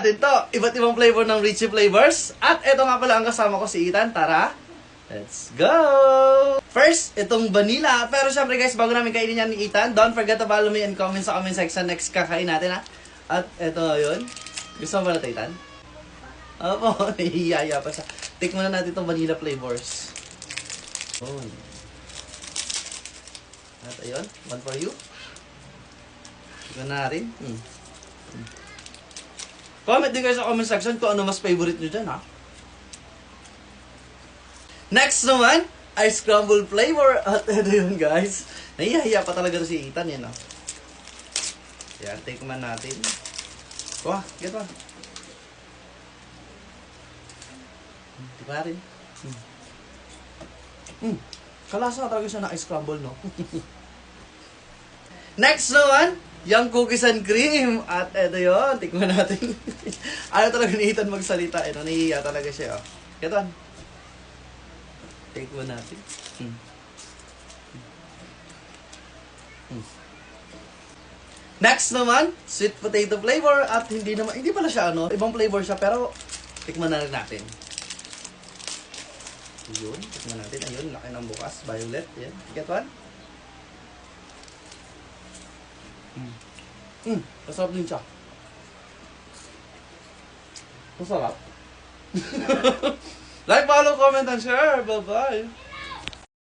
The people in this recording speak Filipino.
Dito, iba't ibang flavor ng Richie Flavors. At ito nga pala ang kasama ko si Ethan. Tara, let's go! First, itong vanilla. Pero syempre guys, bago namin kainin yan ni Ethan, don't forget to follow me and comment sa comment section next kakain natin ha. At ito yun. Gusto mo ba na ito, Ethan? Opo, nahihiyaya pa siya. Tikman na natin itong vanilla flavors. Oh. At ayun, one for you. Tikman na natin. Comment din kayo sa comment section kung ano mas favorite nyo dyan, ha? Next naman, ice crumble flavor. At ito yun, guys. Nahihiya pa talaga to si Ethan, yan, ha? Yan, tikman natin. Wah, get pa. Tikman natin. Kalasa talaga siya na ice crumble, no? Next naman, yung cookies and cream. At eto yun, tikman natin. Ayaw talaga ni Ethan magsalita. Ito, nahihiya talaga siya. Ito. Tikman natin. Next naman, sweet potato flavor. At hindi pala siya ano, ibang flavor siya. Pero, tikman na rin natin. Ayun, tikman natin. Ayun, laki ng bukas. Violet. Yan. Get one. Masarap din siya. Masarap. Like, follow, comment, and share. Bye-bye.